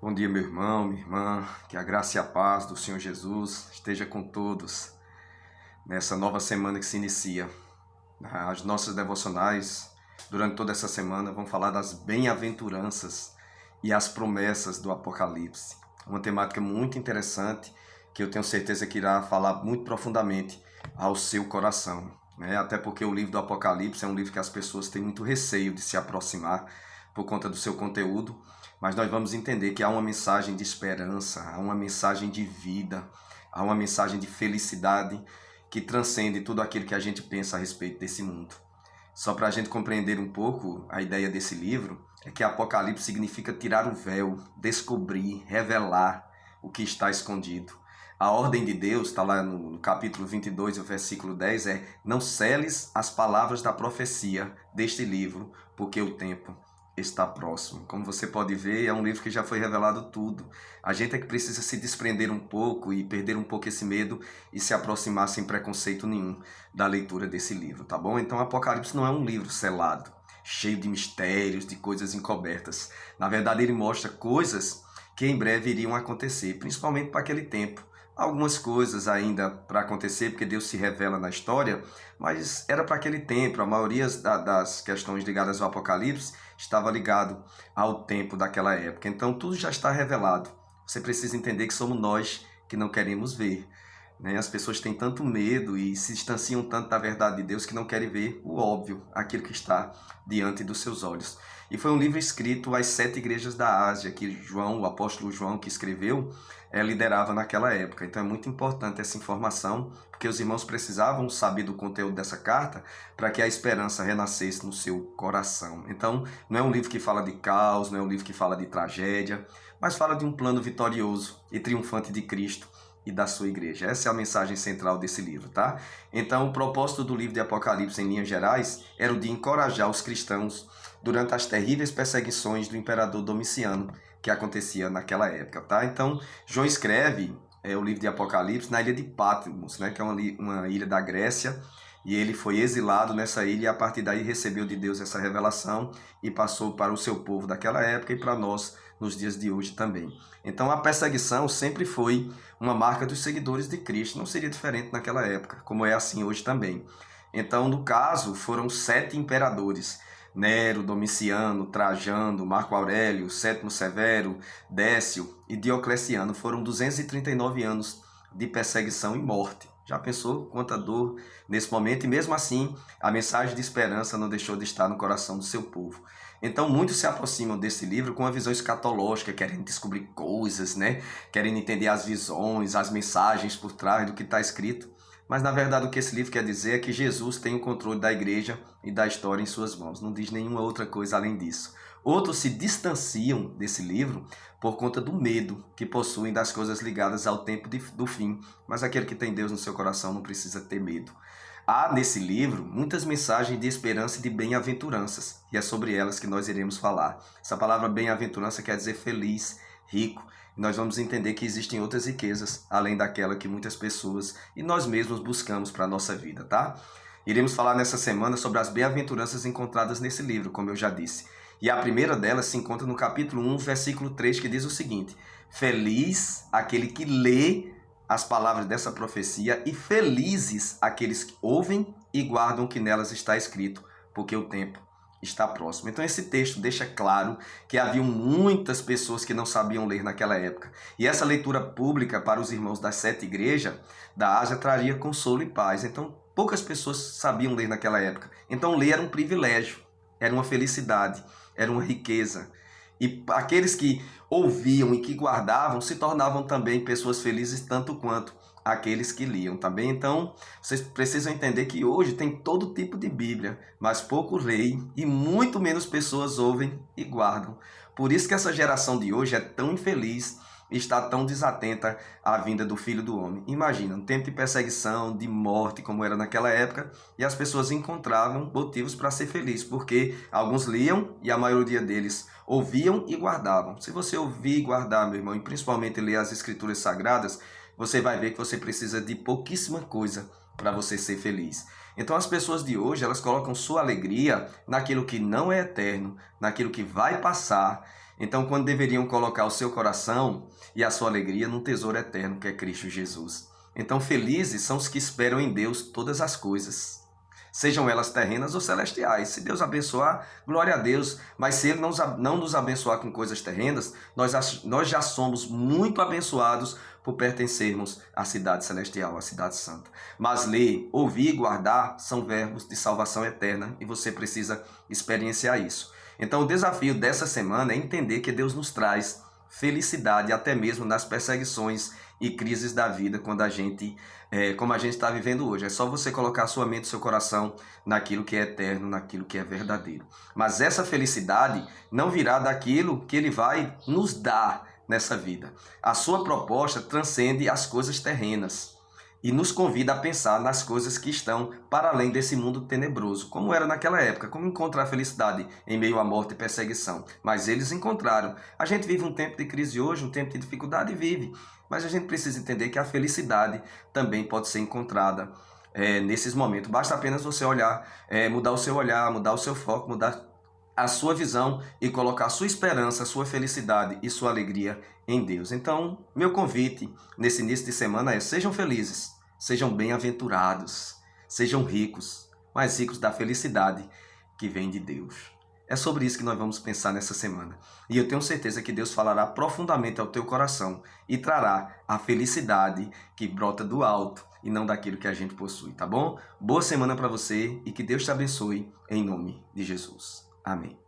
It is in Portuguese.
Bom dia, meu irmão, minha irmã, que a graça e a paz do Senhor Jesus esteja com todos nessa nova semana que se inicia. As nossas devocionais, durante toda essa semana, vão falar das bem-aventuranças e as promessas do Apocalipse. Uma temática muito interessante que eu tenho certeza que irá falar muito profundamente ao seu coração. Até porque o livro do Apocalipse é um livro que as pessoas têm muito receio de se aproximar por conta do seu conteúdo, mas nós vamos entender que há uma mensagem de esperança, há uma mensagem de vida, há uma mensagem de felicidade que transcende tudo aquilo que a gente pensa a respeito desse mundo. Só para a gente compreender um pouco a ideia desse livro, é que Apocalipse significa tirar o véu, descobrir, revelar o que está escondido. A ordem de Deus, está lá no capítulo 22, o versículo 10, é: não seles as palavras da profecia deste livro, porque o tempo está próximo. Como você pode ver, é um livro que já foi revelado tudo. A gente é que precisa se desprender um pouco e perder um pouco esse medo e se aproximar sem preconceito nenhum da leitura desse livro, tá bom? Então Apocalipse não é um livro selado, cheio de mistérios, de coisas encobertas. Na verdade, ele mostra coisas que em breve iriam acontecer, principalmente para aquele tempo. Algumas coisas ainda para acontecer, porque Deus se revela na história, mas era para aquele tempo. A maioria das questões ligadas ao Apocalipse estava ligado ao tempo daquela época. Então tudo já está revelado. Você precisa entender que somos nós que não queremos ver. As pessoas têm tanto medo e se distanciam tanto da verdade de Deus que não querem ver o óbvio, aquilo que está diante dos seus olhos. E foi um livro escrito às 7 igrejas da Ásia, que João, o apóstolo João, que escreveu, liderava naquela época. Então é muito importante essa informação, porque os irmãos precisavam saber do conteúdo dessa carta para que a esperança renascesse no seu coração. Então não é um livro que fala de caos, não é um livro que fala de tragédia, mas fala de um plano vitorioso e triunfante de Cristo e da sua igreja. Essa é a mensagem central desse livro, tá? Então, o propósito do livro de Apocalipse, em linhas gerais, era o de encorajar os cristãos durante as terríveis perseguições do imperador Domiciano, que acontecia naquela época, tá? Então, João escreve o livro de Apocalipse na ilha de Patmos, né, que é uma ilha da Grécia, e ele foi exilado nessa ilha e a partir daí recebeu de Deus essa revelação e passou para o seu povo daquela época e para nós nos dias de hoje também. Então a perseguição sempre foi uma marca dos seguidores de Cristo, não seria diferente naquela época, como é assim hoje também. Então, no caso, foram 7 imperadores: Nero, Domiciano, Trajano, Marco Aurélio, Sétimo Severo, Décio e Diocleciano. Foram 239 anos de perseguição e morte. Já pensou quanta dor nesse momento? E mesmo assim, a mensagem de esperança não deixou de estar no coração do seu povo. Então, muitos se aproximam desse livro com uma visão escatológica, querendo descobrir coisas, querendo entender as visões, as mensagens por trás do que está escrito. Mas, na verdade, o que esse livro quer dizer é que Jesus tem o controle da igreja e da história em suas mãos. Não diz nenhuma outra coisa além disso. Outros se distanciam desse livro por conta do medo que possuem das coisas ligadas ao tempo do fim. Mas aquele que tem Deus no seu coração não precisa ter medo. Há nesse livro muitas mensagens de esperança e de bem-aventuranças, e é sobre elas que nós iremos falar. Essa palavra bem-aventurança quer dizer feliz, rico, e nós vamos entender que existem outras riquezas, além daquela que muitas pessoas e nós mesmos buscamos para a nossa vida, tá? Iremos falar nessa semana sobre as bem-aventuranças encontradas nesse livro, como eu já disse. E a primeira delas se encontra no capítulo 1, versículo 3, que diz o seguinte: feliz aquele que lê as palavras dessa profecia e felizes aqueles que ouvem e guardam o que nelas está escrito, porque o tempo está próximo. Então esse texto deixa claro que haviam muitas pessoas que não sabiam ler naquela época. E essa leitura pública para os irmãos das 7 igrejas da Ásia traria consolo e paz. Então poucas pessoas sabiam ler naquela época. Então ler era um privilégio, era uma felicidade, era uma riqueza. E aqueles que ouviam e que guardavam se tornavam também pessoas felizes tanto quanto aqueles que liam também. Então, vocês precisam entender que hoje tem todo tipo de Bíblia, mas poucos leem e muito menos pessoas ouvem e guardam. Por isso que essa geração de hoje é tão infeliz e está tão desatenta à vinda do Filho do Homem. Imagina, um tempo de perseguição, de morte, como era naquela época, e as pessoas encontravam motivos para ser felizes, porque alguns liam e a maioria deles ouviam e guardavam. Se você ouvir e guardar, meu irmão, e principalmente ler as Escrituras Sagradas, você vai ver que você precisa de pouquíssima coisa para você ser feliz. Então as pessoas de hoje, elas colocam sua alegria naquilo que não é eterno, naquilo que vai passar. Então, quando deveriam colocar o seu coração e a sua alegria num tesouro eterno, que é Cristo Jesus. Então, felizes são os que esperam em Deus todas as coisas, sejam elas terrenas ou celestiais. Se Deus abençoar, glória a Deus. Mas se Ele não nos abençoar com coisas terrenas, nós já somos muito abençoados por pertencermos à cidade celestial, à cidade santa. Mas ler, ouvir e guardar são verbos de salvação eterna e você precisa experienciar isso. Então o desafio dessa semana é entender que Deus nos traz felicidade até mesmo nas perseguições e crises da vida, quando como a gente está vivendo hoje. É só você colocar sua mente e seu coração naquilo que é eterno, naquilo que é verdadeiro. Mas essa felicidade não virá daquilo que Ele vai nos dar nessa vida. A sua proposta transcende as coisas terrenas e nos convida a pensar nas coisas que estão para além desse mundo tenebroso, como era naquela época, como encontrar felicidade em meio à morte e perseguição. Mas eles encontraram. A gente vive um tempo de crise hoje, um tempo de dificuldade, vive. Mas a gente precisa entender que a felicidade também pode ser encontrada nesses momentos. Basta apenas você olhar, mudar o seu olhar, mudar o seu foco, mudar a sua visão e colocar a sua esperança, a sua felicidade e sua alegria em Deus. Então, meu convite nesse início de semana é: sejam felizes, sejam bem-aventurados, sejam ricos, mas ricos da felicidade que vem de Deus. É sobre isso que nós vamos pensar nessa semana. E eu tenho certeza que Deus falará profundamente ao teu coração e trará a felicidade que brota do alto e não daquilo que a gente possui, tá bom? Boa semana para você e que Deus te abençoe em nome de Jesus. Amém.